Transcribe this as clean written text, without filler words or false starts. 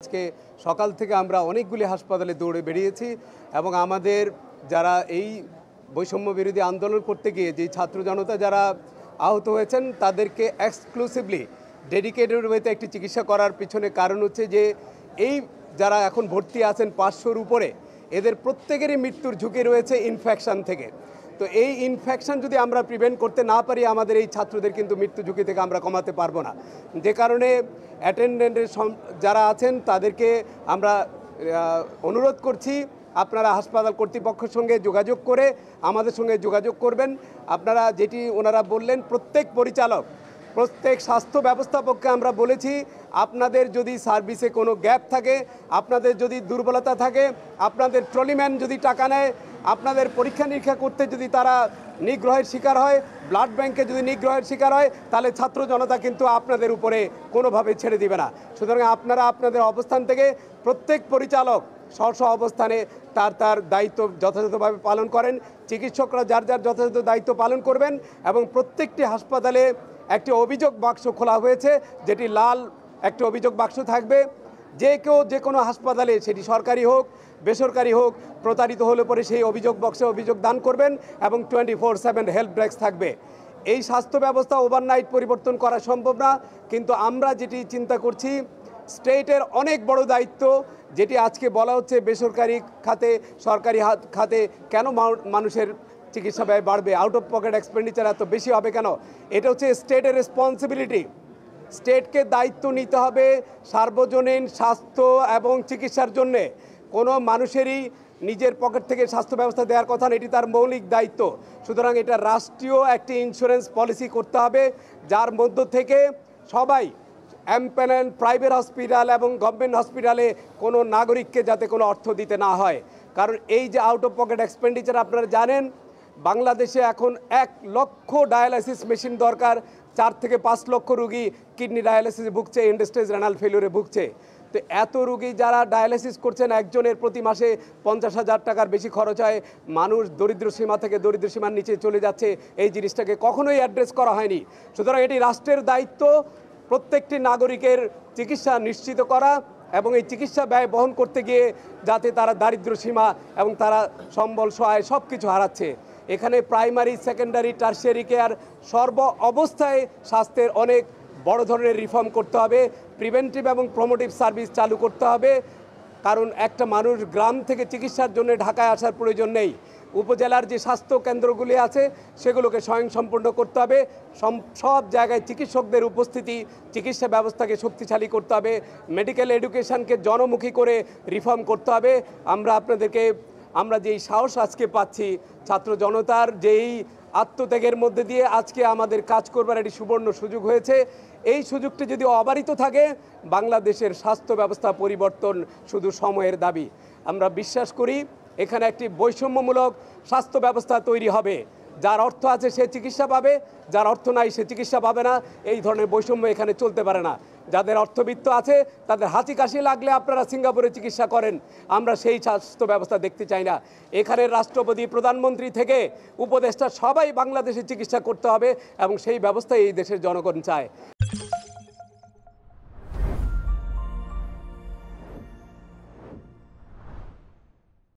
আজকে সকাল থেকে আমরা অনেকগুলি হাসপাতালে দৌড়ে বেরিয়েছি এবং আমাদের যারা এই বৈষম্য বিরোধী আন্দোলন করতে গিয়ে যেই ছাত্র জনতা যারা আহত হয়েছেন তাদেরকে এক্সক্লুসিভলি ডেডিকেটেড ওয়েতে একটি চিকিৎসা করার পিছনে কারণ হচ্ছে যে এই যারা এখন ভর্তি আছেন 500-র উপরে এদের প্রত্যেকেরই মৃত্যুর ঝুঁকি রয়েছে ইনফেকশন থেকে। তো এই ইনফেকশন যদি আমরা প্রিভেন্ট করতে না পারি আমাদের এই ছাত্রদের কিন্তু মৃত্যু ঝুঁকি থেকে আমরা কমাতে পারবো না। যে কারণে অ্যাটেন্ডেন্টের যারা আছেন তাদেরকে আমরা অনুরোধ করছি আপনারা হাসপাতাল কর্তৃপক্ষের সঙ্গে যোগাযোগ করে আমাদের সঙ্গে যোগাযোগ করবেন। আপনারা যেটি ওনারা বললেন প্রত্যেক পরিচালক প্রত্যেক স্বাস্থ্য ব্যবস্থাপককে আমরা বলেছি আপনাদের যদি সার্ভিসে কোনো গ্যাপ থাকে, আপনাদের যদি দুর্বলতা থাকে, আপনাদের ট্রলিম্যান যদি টাকা নেয়, আপনাদের পরীক্ষা নিরীক্ষা করতে যদি তারা নিগ্রহের শিকার হয়, ব্লাড ব্যাংকে যদি নিগ্রহের শিকার হয়, তাহলে ছাত্র জনতা কিন্তু আপনাদের উপরে কোনোভাবে ছেড়ে দিবে না। সুতরাং আপনারা আপনাদের অবস্থান থেকে প্রত্যেক পরিচালক স্ব অবস্থানে তার দায়িত্ব যথাযথভাবে পালন করেন, চিকিৎসকরা যার যার যথাযথ দায়িত্ব পালন করবেন এবং প্রত্যেকটি হাসপাতালে একটি অভিযোগ বাক্স খোলা হয়েছে, যেটি লাল একটি অভিযোগ বাক্স থাকবে। যে কেউ যে কোনো হাসপাতালে সেটি সরকারি হোক বেসরকারি হোক প্রতারিত হলে পরে সেই অভিযোগ বক্সে অভিযোগ দান করবেন এবং 24/7 হেল্প ডেস্ক থাকবে। এই স্বাস্থ্য ব্যবস্থা ওভারনাইট পরিবর্তন করা সম্ভব না, কিন্তু আমরা যেটি চিন্তা করছি স্টেটের অনেক বড় দায়িত্ব, যেটি আজকে বলা হচ্ছে বেসরকারি খাতে সরকারি খাতে কেন মানুষের চিকিৎসা ব্যয় বাড়বে, আউট অফ পকেট এক্সপেন্ডিচার এত বেশি হবে কেন? এটা হচ্ছে স্টেটের রেসপন্সিবিলিটি। স্টেটকে দায়িত্ব নিতে হবে সার্বজনীন স্বাস্থ্য এবং চিকিৎসার জন্যে। কোনো মানুষেরই নিজের পকেট থেকে স্বাস্থ্য ব্যবস্থা দেওয়ার কথা না, এটি তার মৌলিক দায়িত্ব। সুতরাং এটা রাষ্ট্রীয় একটি ইন্স্যুরেন্স পলিসি করতে হবে, যার মধ্য থেকে সবাই এমপ্যানেল প্রাইভেট হসপিটাল এবং গভর্নমেন্ট হসপিটালে কোনো নাগরিককে যাতে কোনো অর্থ দিতে না হয়। কারণ এই যে আউট অফ পকেট এক্সপেন্ডিচার আপনারা জানেন, বাংলাদেশে এখন 1 লক্ষ ডায়ালাইসিস মেশিন দরকার, 4 থেকে 5 লক্ষ রুগী কিডনি ডায়ালাইসিসে ভুগছে, এন্ড স্টেজ রেনাল ফেলিওরে ভুগছে। তো এত রুগী যারা ডায়ালাইসিস করছেন একজনের প্রতি মাসে 50,000 টাকার বেশি খরচ হয়। মানুষ দরিদ্র সীমা থেকে দরিদ্র সীমার নিচে চলে যাচ্ছে, এই জিনিসটাকে কখনোই অ্যাড্রেস করা হয়নি। সুতরাং এটি রাষ্ট্রের দায়িত্ব প্রত্যেকটি নাগরিকের চিকিৎসা নিশ্চিত করা এবং এই চিকিৎসা ব্যয় বহন করতে গিয়ে যাতে তারা দারিদ্র সীমা এবং তারা সম্বল সহায় সব কিছু হারাচ্ছে। এখানে প্রাইমারি সেকেন্ডারি টারশিয়ারি কেয়ার সর্ব অবস্থায় স্বাস্থ্যের অনেক বড় ধরনের রিফর্ম করতে হবে, প্রিভেন্টিভ এবং প্রমোটিভ সার্ভিস চালু করতে হবে। কারণ একটা মানুষ গ্রাম থেকে চিকিৎসার জন্য ঢাকায় আসার প্রয়োজন নেই। উপজেলার যে স্বাস্থ্য কেন্দ্রগুলি আছে সেগুলোকে স্বয়ংসম্পূর্ণ করতে হবে, সব জায়গায় চিকিৎসকদের উপস্থিতি, চিকিৎসা ব্যবস্থাকে শক্তিশালী করতে হবে, মেডিকেল এডুকেশনকে জনমুখী করে রিফর্ম করতে হবে। আমরা যেই সাহস আজকে পাচ্ছি ছাত্র জনতার যেই আত্মত্যাগের মধ্যে দিয়ে আজকে আমাদের কাজ করবার একটি সুবর্ণ সুযোগ হয়েছে। এই সুযোগটি যদি অবারিত থাকে বাংলাদেশের স্বাস্থ্য ব্যবস্থা পরিবর্তন শুধু সময়ের দাবি। আমরা বিশ্বাস করি এখানে একটি বৈষম্যমূলক স্বাস্থ্য ব্যবস্থা তৈরি হবে। যার অর্থ আছে সে চিকিৎসা পাবে, যার অর্থ নাই সে চিকিৎসা পাবে না। এই ধরনের বৈষম্য এখানে চলতে পারে না। যাদের অর্থবিত্ত আছে তাদের হাঁচি কাশি লাগলে আপনারা সিঙ্গাপুরে চিকিৎসা করেন, আমরা সেই স্বাস্থ্য ব্যবস্থা দেখতে চাই না। এখানে রাষ্ট্রপতি প্রধানমন্ত্রী থেকে উপদেষ্টা সবাই বাংলাদেশে চিকিৎসা করতে হবে এবং সেই ব্যবস্থাই এই দেশের জনগণ চায়।